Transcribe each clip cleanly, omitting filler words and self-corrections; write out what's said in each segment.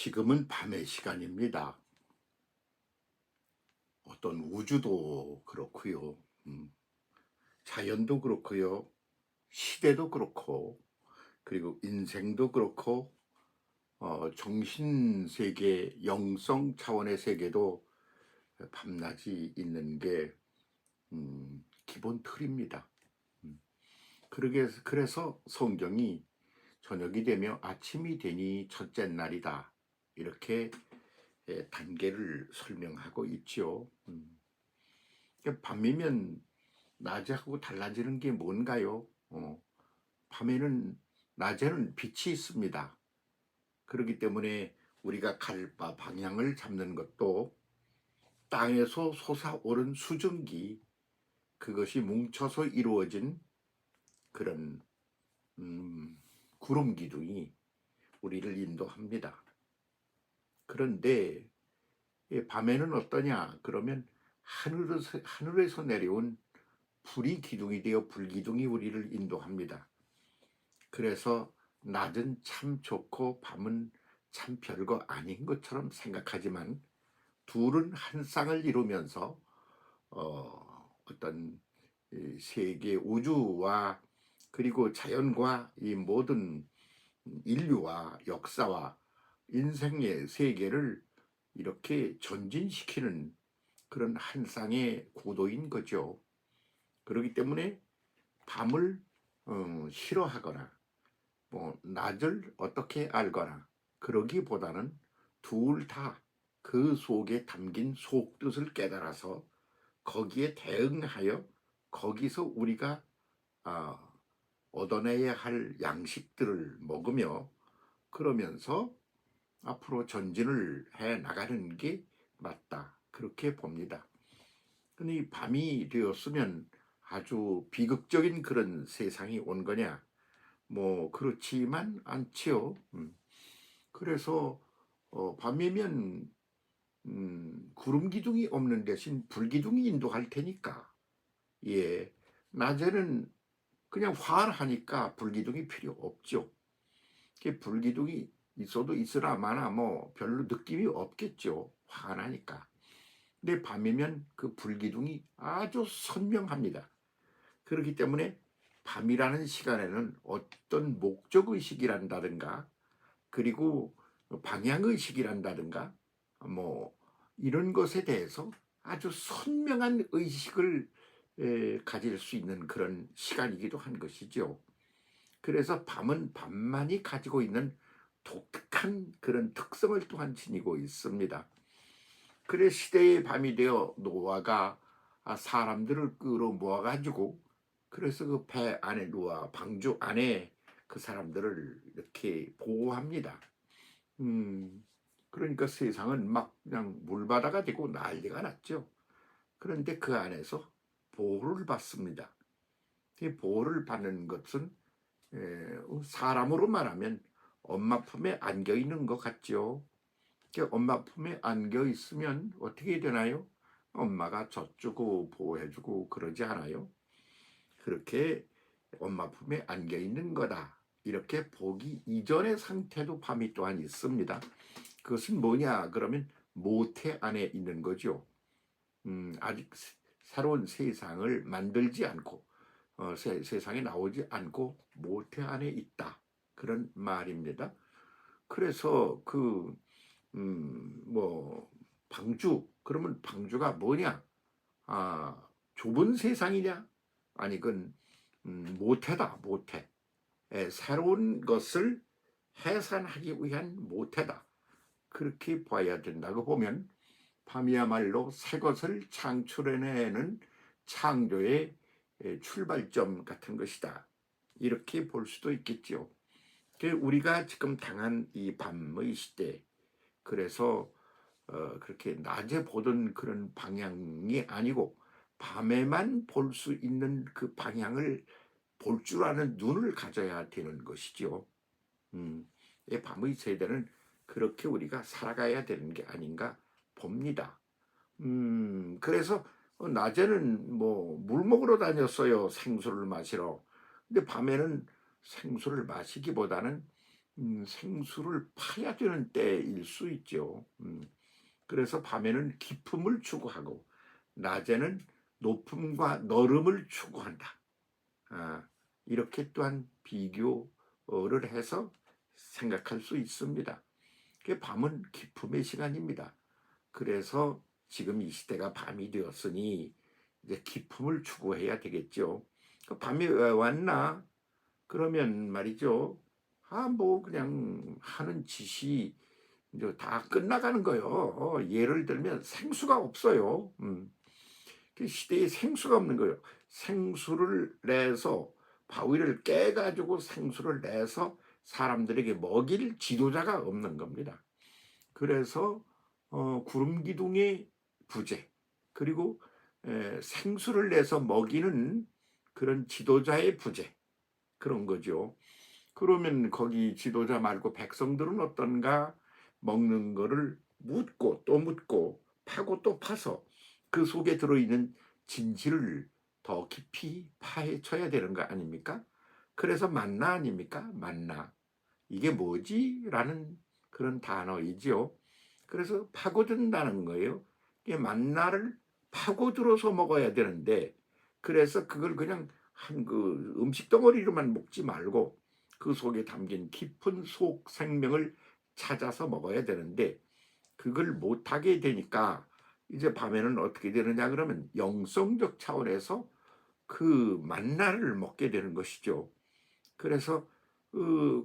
지금은 밤의 시간입니다. 어떤 우주도 그렇고요. 자연도 그렇고요. 시대도 그렇고, 그리고 인생도 그렇고, 정신세계, 영성 차원의 세계도 밤낮이 있는 게 기본 틀입니다. 그래서 성경이 저녁이 되며 아침이 되니 첫째 날이다, 이렇게 단계를 설명하고 있죠. 밤이면 낮하고 달라지는 게 뭔가요? 밤에는, 낮에는 빛이 있습니다. 그렇기 때문에 우리가 갈 바 방향을 잡는 것도 땅에서 솟아오른 수증기, 그것이 뭉쳐서 이루어진 그런 구름 기둥이 우리를 인도합니다. 그런데 밤에는 어떠냐? 그러면 하늘에서 내려온 불이 기둥이 되어 불기둥이 우리를 인도합니다. 그래서 낮은 참 좋고 밤은 참 별거 아닌 것처럼 생각하지만 둘은 한 쌍을 이루면서 어떤 세계 우주와 그리고 자연과 이 모든 인류와 역사와 인생의 세계를 이렇게 전진시키는 그런 한 쌍의 구도인 거죠. 그렇기 때문에 밤을 싫어하거나 낮을 어떻게 알거나 그러기보다는 둘 다 그 속에 담긴 속뜻을 깨달아서 거기에 대응하여 거기서 우리가 얻어내야 할 양식들을 먹으며 그러면서 앞으로 전진을 해 나가는 게 맞다, 그렇게 봅니다. 근데 밤이 되었으면 아주 비극적인 그런 세상이 온 거냐? 그렇지만 않지요. 그래서 밤이면 구름 기둥이 없는 대신 불 기둥이 인도할 테니까, 예, 낮에는 그냥 환하니까 불 기둥이 필요 없죠. 불 기둥이 있어도 있으나 마나 별로 느낌이 없겠죠, 환하니까. 근데 밤이면 그 불 기둥이 아주 선명합니다. 그렇기 때문에 밤이라는 시간에는 어떤 목적의식이란다든가 그리고 방향의식이란다든가 이런 것에 대해서 아주 선명한 의식을 가질 수 있는 그런 시간이기도 한 것이죠. 그래서 밤은 밤만이 가지고 있는 독특한 그런 특성을 또한 지니고 있습니다. 그래 시대의 밤이 되어 노아가 사람들을 끌어모아가지고 그래서 그 배 안에 노아 방주 안에 그 사람들을 이렇게 보호합니다. 그러니까 세상은 막 그냥 물바다가 되고 난리가 났죠. 그런데 그 안에서 보호를 받습니다. 이 보호를 받는 것은 사람으로 말하면 엄마 품에 안겨 있는 것 같죠. 엄마 품에 안겨 있으면 어떻게 되나요? 엄마가 젖주고 보호해주고 그러지 않아요? 그렇게 엄마 품에 안겨 있는 거다, 이렇게 보기 이전의 상태도 밤이 또한 있습니다. 그것은 뭐냐 그러면 모태 안에 있는 거죠. 아직 새로운 세상을 만들지 않고 세상에 나오지 않고 모태 안에 있다, 그런 말입니다. 그래서 방주, 그러면 방주가 뭐냐? 좁은 세상이냐? 아니 그건 모태다, 모태. 새로운 것을 해산하기 위한 모태다, 그렇게 봐야 된다고 보면 밤이야말로 새 것을 창출해내는 창조의 출발점 같은 것이다, 이렇게 볼 수도 있겠죠. 우리가 지금 당한 이 밤의 시대, 그래서 그렇게 낮에 보던 그런 방향이 아니고 밤에만 볼 수 있는 그 방향을 볼 줄 아는 눈을 가져야 되는 것이죠. 이 밤의 세대는 그렇게 우리가 살아가야 되는 게 아닌가 봅니다. 그래서 낮에는 물 먹으러 다녔어요, 생수를 마시러. 근데 밤에는 생수를 마시기보다는 생수를 파야 되는 때일 수 있죠. 그래서 밤에는 깊음을 추구하고 낮에는 높음과 너름을 추구한다. 아, 이렇게 또한 비교를 해서 생각할 수 있습니다. 밤은 기쁨의 시간입니다. 그래서 지금 이 시대가 밤이 되었으니 이제 기쁨을 추구해야 되겠죠. 밤이 왜 왔나? 그러면 말이죠. 뭐 그냥 하는 짓이 이제 다 끝나가는 거예요. 예를 들면 생수가 없어요. 그 시대에 생수가 없는 거예요. 생수를 내서 바위를 깨가지고 생수를 내서 사람들에게 먹일 지도자가 없는 겁니다. 그래서 구름기둥의 부재 그리고 생수를 내서 먹이는 그런 지도자의 부재 그런 거죠. 그러면 거기 지도자 말고 백성들은 어떤가? 먹는 거를 묻고 또 묻고 파고 또 파서 그 속에 들어있는 진실을 더 깊이 파헤쳐야 되는 거 아닙니까? 그래서 만나 아닙니까? 만나. 이게 뭐지? 라는 그런 단어이지요. 그래서 파고든다는 거예요. 이게 만나를 파고들어서 먹어야 되는데 그래서 그걸 그냥 한 그 음식 덩어리로만 먹지 말고 그 속에 담긴 깊은 속 생명을 찾아서 먹어야 되는데 그걸 못하게 되니까 이제 밤에는 어떻게 되느냐 그러면 영성적 차원에서 그 만나를 먹게 되는 것이죠. 그래서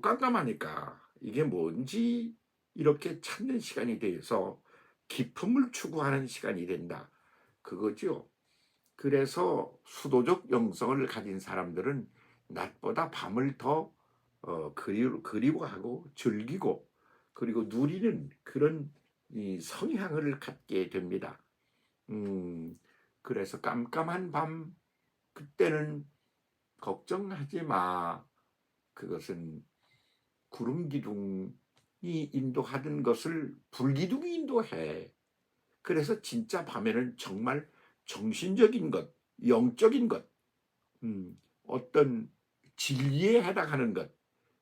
깜깜하니까 이게 뭔지 이렇게 찾는 시간이 돼서 기품을 추구하는 시간이 된다. 그거죠. 그래서 수도적 영성을 가진 사람들은 낮보다 밤을 더 그리워하고 즐기고 그리고 누리는 그런 이 성향을 갖게 됩니다. 그래서 깜깜한 밤 그때는 걱정하지 마. 그것은 구름기둥이 인도하던 것을 불기둥이 인도해. 그래서 진짜 밤에는 정말 정신적인 것, 영적인 것, 어떤 진리에 해당하는 것,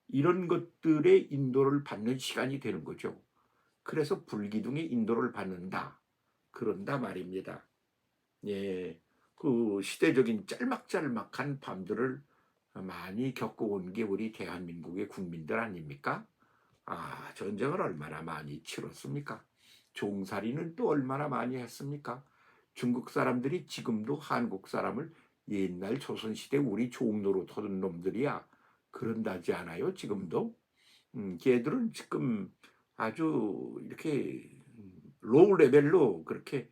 이런 것들의 인도를 받는 시간이 되는 거죠. 그래서 불기둥의 인도를 받는다. 그런다 말입니다. 예, 그 시대적인 짤막짤막한 밤들을 많이 겪어온 게 우리 대한민국의 국민들 아닙니까? 전쟁을 얼마나 많이 치렀습니까? 종살이는 또 얼마나 많이 했습니까? 중국 사람들이 지금도 한국 사람을 옛날 조선시대 우리 종로로 터는 놈들이야. 그런다지 않아요? 지금도? 걔들은 지금 아주 이렇게 로우 레벨로 그렇게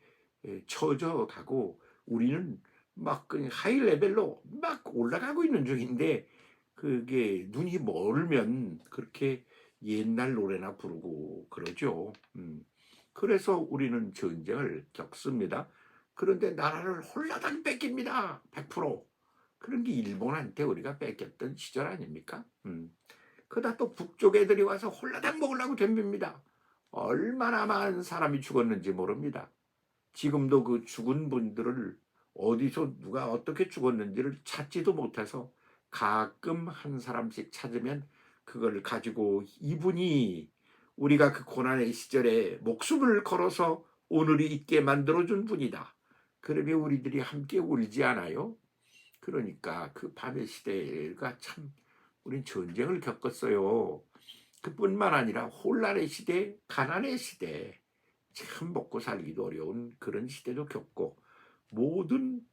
처져 가고 우리는 막 하이 레벨로 막 올라가고 있는 중인데 그게 눈이 멀면 그렇게 옛날 노래나 부르고 그러죠. 그래서 우리는 전쟁을 겪습니다. 그런데 나라를 홀라당 뺏깁니다. 100%. 그런 게 일본한테 우리가 뺏겼던 시절 아닙니까? 그러다 또 북쪽 애들이 와서 홀라당 먹으려고 덤빕니다. 얼마나 많은 사람이 죽었는지 모릅니다. 지금도 그 죽은 분들을 어디서 누가 어떻게 죽었는지를 찾지도 못해서 가끔 한 사람씩 찾으면 그걸 가지고 이분이 우리가 그 고난의 시절에 목숨을 걸어서 오늘이 있게 만들어준 분이다. 그러면 우리들이 함께 울지 않아요? 그러니까 그 밤의 시대가 참 우린 전쟁을 겪었어요. 그뿐만 아니라 혼란의 시대, 가난의 시대, 참 먹고 살기도 어려운 그런 시대도 겪고 모든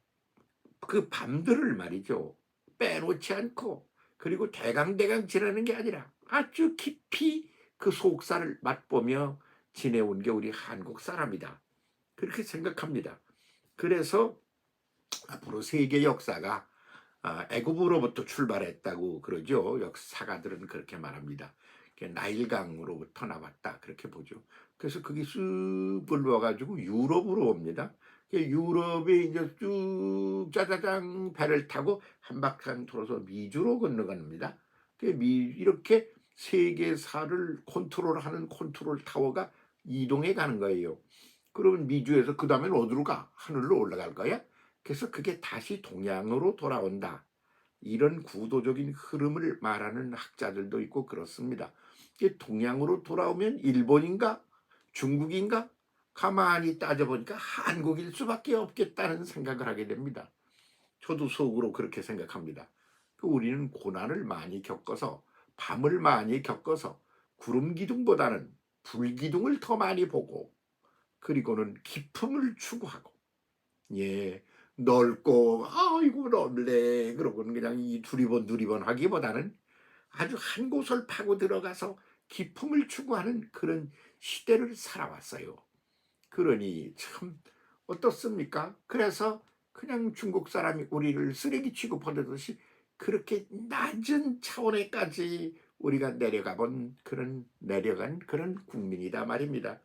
그 밤들을 말이죠. 빼놓지 않고 그리고 대강대강 지내는 게 아니라 아주 깊이 그 속살을 맛보며 지내온 게 우리 한국 사람이다. 그렇게 생각합니다. 그래서 앞으로 세계 역사가 애굽으로부터 출발했다고 그러죠. 역사가들은 그렇게 말합니다. 나일강으로부터 나왔다 그렇게 보죠. 그래서 그게 쑥 불러가지고 유럽으로 옵니다. 유럽에 이제 쭉 짜자장 배를 타고 한바탕 돌아서 미주로 건너갑니다. 이렇게 세계사를 컨트롤하는 컨트롤 타워가 이동해 가는 거예요. 그러면 미주에서 그 다음엔 어디로 가? 하늘로 올라갈 거야? 그래서 그게 다시 동양으로 돌아온다. 이런 구도적인 흐름을 말하는 학자들도 있고 그렇습니다. 이게 동양으로 돌아오면 일본인가 중국인가 가만히 따져보니까 한국일 수밖에 없겠다는 생각을 하게 됩니다. 저도 속으로 그렇게 생각합니다. 우리는 고난을 많이 겪어서 밤을 많이 겪어서 구름 기둥보다는 불 기둥을 더 많이 보고 그리고는 기품을 추구하고 예 넓고 아이고 넓네 그러고는 그냥 이 두리번 하기보다는 아주 한 곳을 파고 들어가서 기품을 추구하는 그런 시대를 살아왔어요. 그러니 참 어떻습니까? 그래서 그냥 중국 사람이 우리를 쓰레기 취급하듯이 그렇게 낮은 차원에까지 우리가 내려간 그런 국민이다 말입니다.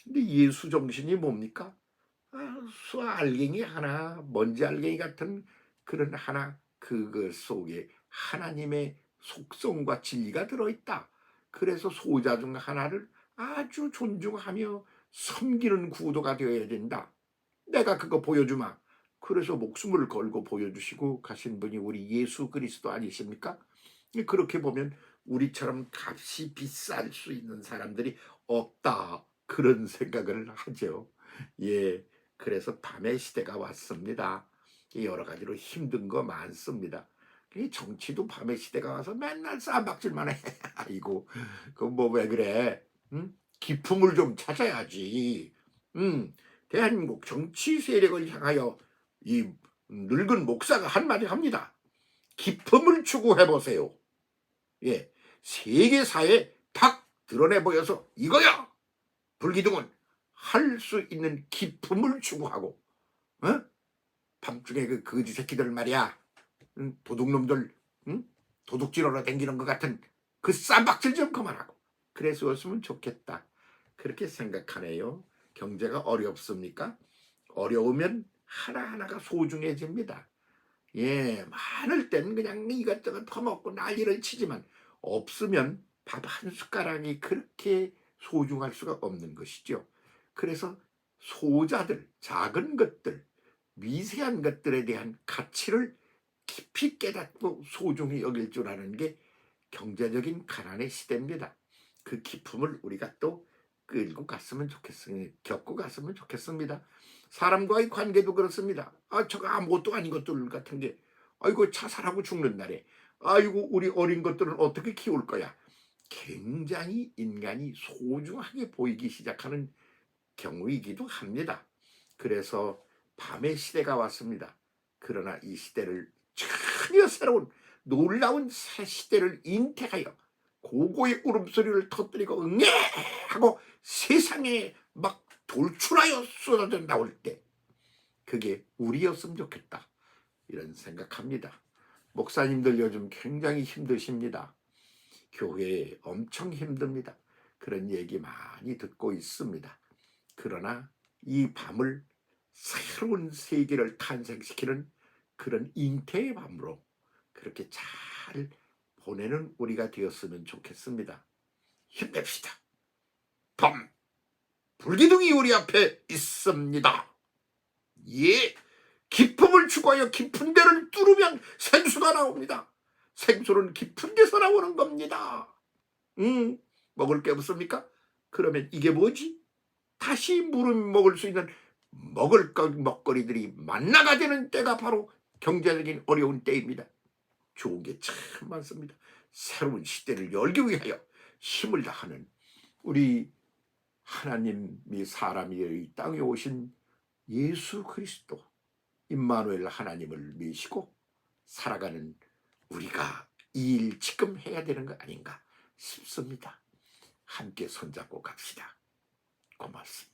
근데 예수 정신이 뭡니까? 수 알갱이 하나, 먼지 알갱이 같은 그런 하나, 그것 속에 하나님의 속성과 진리가 들어있다. 그래서 소자 중 하나를 아주 존중하며 섬기는 구도가 되어야 된다. 내가 그거 보여주마. 그래서 목숨을 걸고 보여주시고 가신 분이 우리 예수 그리스도 아니십니까? 그렇게 보면 우리처럼 값이 비쌀 수 있는 사람들이 없다. 그런 생각을 하죠. 예. 그래서 밤의 시대가 왔습니다. 여러 가지로 힘든 거 많습니다. 이 정치도 밤의 시대가 와서 맨날 쌈박질만 해. 아이고, 그 뭐 왜 그래? 응? 기품을 좀 찾아야지. 대한민국 정치 세력을 향하여 이 늙은 목사가 한마디 합니다. 기품을 추구해 보세요. 예, 세계사에 탁 드러내 보여서 이거야. 불기둥은 할 수 있는 기품을 추구하고, 어? 밤중에 그 거지 새끼들 말이야, 도둑놈들, 도둑질하러 댕기는 것 같은 그 쌈박질 좀 그만하고 그랬으면 좋겠다. 그렇게 생각하네요. 경제가 어렵습니까? 어려우면 하나하나가 소중해집니다. 예, 많을 땐 그냥 이것저것 퍼먹고 난리를 치지만 없으면 밥 한 숟가락이 그렇게 소중할 수가 없는 것이죠. 그래서 소자들, 작은 것들, 미세한 것들에 대한 가치를 깊이 깨닫고 소중히 여길 줄 아는 게 경제적인 가난의 시대입니다. 그 기품을 우리가 또 끌고 갔으면 좋겠습니다. 겪고 갔으면 좋겠습니다. 사람과의 관계도 그렇습니다. 저거 아무것도 아닌 것들 같은 게 아이고 자살하고 죽는 날에 아이고 우리 어린 것들은 어떻게 키울 거야. 굉장히 인간이 소중하게 보이기 시작하는 경우이기도 합니다. 그래서 밤의 시대가 왔습니다. 그러나 이 시대를 전혀 새로운 놀라운 새 시대를 잉태하여 고고의 울음소리를 터뜨리고 응애 하고 세상에 막 돌출하여 쏟아져 나올 때 그게 우리였으면 좋겠다 이런 생각합니다. 목사님들 요즘 굉장히 힘드십니다. 교회에 엄청 힘듭니다. 그런 얘기 많이 듣고 있습니다. 그러나 이 밤을 새로운 세계를 탄생시키는 그런 잉태의 밤으로 그렇게 잘 보내는 우리가 되었으면 좋겠습니다. 힘냅시다. 밤 불기둥이 우리 앞에 있습니다. 예, 기품을 추구하여 깊은 데를 뚫으면 생수가 나옵니다. 생수는 깊은 데서 나오는 겁니다. 먹을 게 없습니까? 그러면 이게 뭐지? 다시 물을 먹을 수 있는 먹거리들이 만나가 되는 때가 바로 경제적인 어려운 때입니다. 좋은 게 참 많습니다. 새로운 시대를 열기 위하여 힘을 다하는 우리 하나님이 사람이 이 땅에 오신 예수 그리스도 임마누엘 하나님을 믿으시고 살아가는 우리가 이 일 지금 해야 되는 거 아닌가 싶습니다. 함께 손잡고 갑시다. 고맙습니다.